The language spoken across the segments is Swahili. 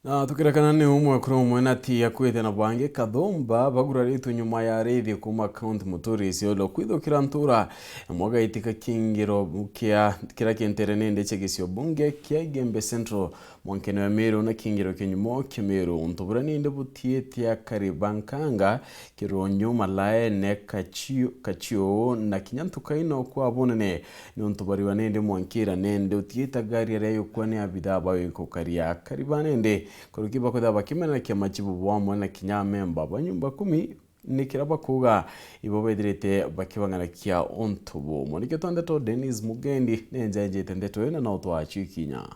Na tukirekana ni umwe kuri umwe na tia kwete na bange kathomba baguraritu nyuma ya rithi kuma county Muturisi olo kwithukira ntura mwaga itika kingiro kira kenterene ndece gisio bunge kia Igembe Central mwankene wa Meru na kingiro kenyumo Meru untuburani inde butietia karibankanga kironyo malae ne kachio na kinyantuka ino kwa abunene ni untubariwa nende mwankira nende utieta gari reyo kwane abida bayo ikokaria karibanende kurukiba kwa bakimena kia majibu wamwe na kinyamemba banyumba 10 nikira bakuga ibo bedirete bakibangana kia ontubo monike tondeto Dennis Mugendi nenjaje tendeto ena na otwachi kinya.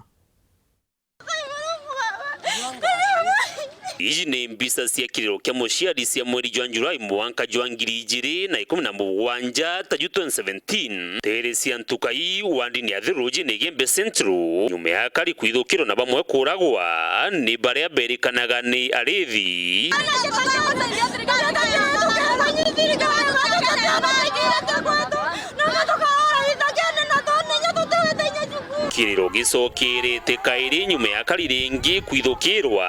Iji ni mbisa cia kiriro kia muciari cia mweri jwa Julai mwanka jwa 2017 ta 2017 tere cia ntukai wandi ni athiruji ni Igembe Central nyume ya kari kwithukiro na bamwe kuragwa ni baria berikanaga ni arithi kiriro gicokirite kairi nyume ya kari ringi kwithukirwa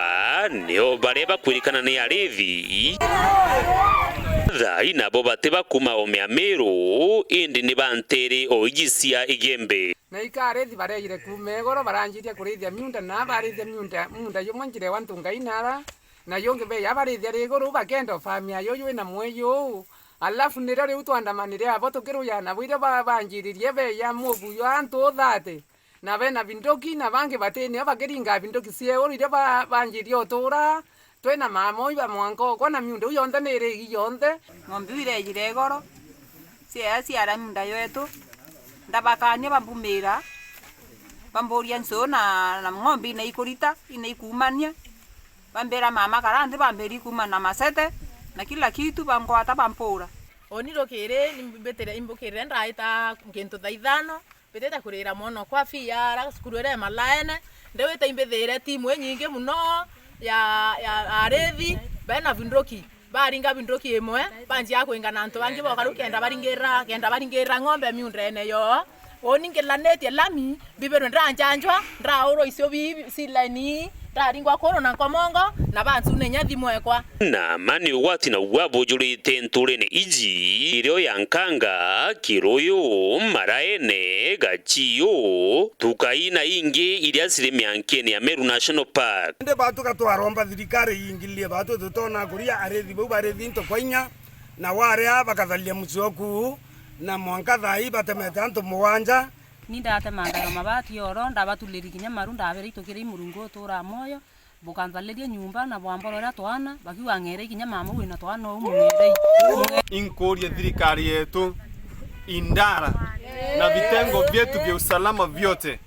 nio baria bakwirikana ni arithi thai nabo bate bakuma omea Meru indi ni bantere oigisia Igembe na ikarithi baregire kumegoro baranjiria kurithia miunda na barithia miunda yo mwanjire wantunga inara na yonge be yabarithia rigoro bagendo famia yo na mweyo alafu nira riu twandamanire abo tukiruya na bwire banjiririe be ya mubu yo antu thate na bena bindoki na bange batene abakiringa bindoki cieo rire banjiria otura twena mamo iba mwanko kona miunda yonde nere yonde ng'ombe irejire goro ciara miunda yetu ndabakanie bambumira bamboria nso na ng'ombe ina ikurita ina ikumania bambera mama karande bamberi kumana masete na kila kitu bamkwata bampura oniro kire nimbetere imbokire ndaita ngento thaithano beteta kurira mono kwa fiara skurere malaene ndeweta imbethere timu nyingi muno ya arethi bena vindoki baringa vindoki emwe banji yakwenga nanto bangi bokaru kenda baringira ng'ombe miundene yo oningelanete lami bibero ndranjanjwa ndauro isio silani ndaringwa korona komongo na bantu nenya thimwekwa na mani wati na wabojurite nturene iji irio yankanga kiroyo maraene gachiyo tukaina ingi iria siri miankeni ya Meru National Park nde batu katwaromba thirikari yingilie batu tutona kuria arethi bau barethi nto kwainya na warea bakathalia mucoku na mwanka thai batemete antu muwanja nindate mangaro mabati yoro ndabatuliri kinya maru ndabere itokire imurungu tura moyo bukanthaleria nyumba na bwamborora twana bakiwa ngere kinya mama wina twana umungere inkoria thirikari yetu indara na vitengo vyetu vya usalama vyote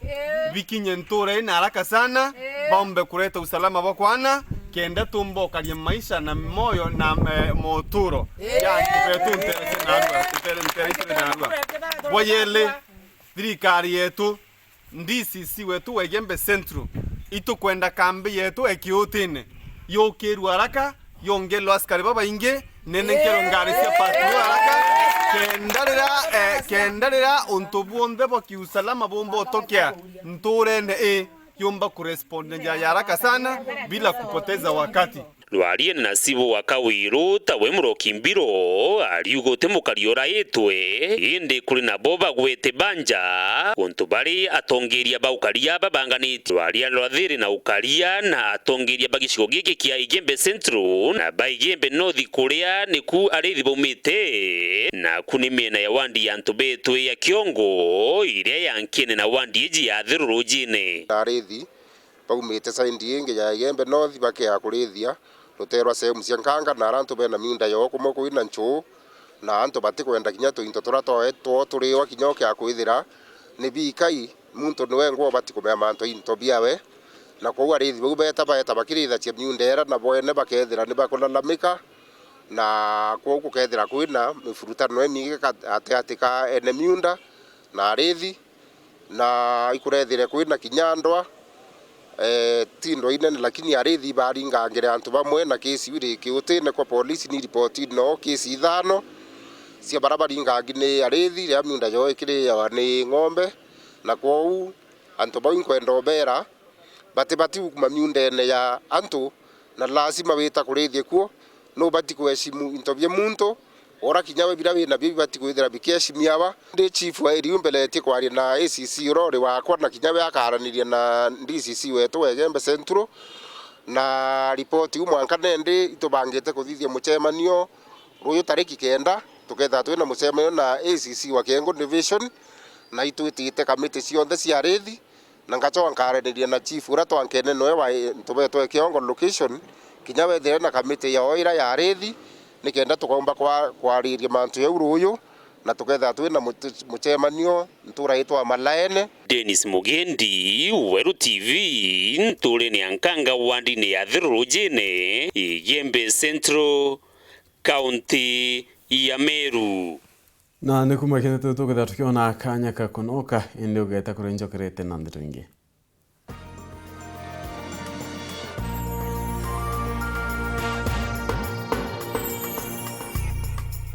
vikinye ntura ina haraka sana baombe kuleta usalama wakwana kenda tumbokalia maisha na moyo na moturo ya kipetu nterese boyele thirikari yetu ndisi wetu wa Igembe Central itukwenda kambi yetu ekiutine yokiru haraka yongelo askari baba inge nenenkero ngari cia patu haraka kendarira untubuonde boki usalama bombo tokia nturene yomba kuresponde ya haraka sana bila kupoteza wakati lwarie na sibo wakawiru tawe murokimbiro aliugote mukariora yetwe inde kuri na boba gwete banja kuntu bari atongeria baukaria babanganiti lwaria lwathiri na ukaria na atongeria bagicigo giki kia Igembe Central na Igembe North kuria niku arithi baumite na kuni miena ya wandi ya ntubetwe ya kiongo iria yankene na wandi iji ya thirurujine arithi baumite saindi ingi ya Igembe North bakia kurithia ruterwa sehemu cia nkanga na arantu bena miunda yo kumo kuina nchu na antu batikwenda kinya tuinto turato turiwa kinyo kya kwithira ni bikai muntu niwe ngo batikumea manto into biawe na kwa arithi bau beta bakiritha cia miundera na boene bakethira ni bakulalamika na kwa ukethira kwina mifurutano mingi atika ene miunda na arithi na ikurethire kwina kinyandwa tindo inene lakini arithi baringa ngere antu bamwe na kesi iri kiutine kwa polisi ni report no kesi ithano cia barabaringa ngine arithi ya miunda yo ikiri ya ni ng'ombe na kwa u antu bau kwenda obera bati kuma miundene ya antu na lazima wita kurithie kuo no bati kuheshimu into bya muntu ora kinyawe bila wina byo bati kuithira bikeshimiawa ndi chief wa iriu mbele ti kwari na ACC rori wakwa na kinyawe akaraniria na DCC wetu Egembe Central na ripoti umwanka nende itubangite kuthithia muchemanio ruyu tariki 9 tuketha twina muchemanio na ACC wa Kiengo Division na itwitite kamiti cionthe cia rithi na ngacoka nkaraniria na chief ura twankene noe wa tubetwe Kiongo location kinyawe thire na kamiti ya oira ya rithi nikenda tukomba kwariria mantu ya uruyu na tuketha twina muchemanio ntura itwa Malaene. Dennis Mugendi, Weru TV, ntule ni ankanga wandini ya Thirujine, Igembe Central, County ya Meru. Na nikumwekete tuketha tukiona akanya kakunoka indi ugeta kurenjokerete na ndirungi.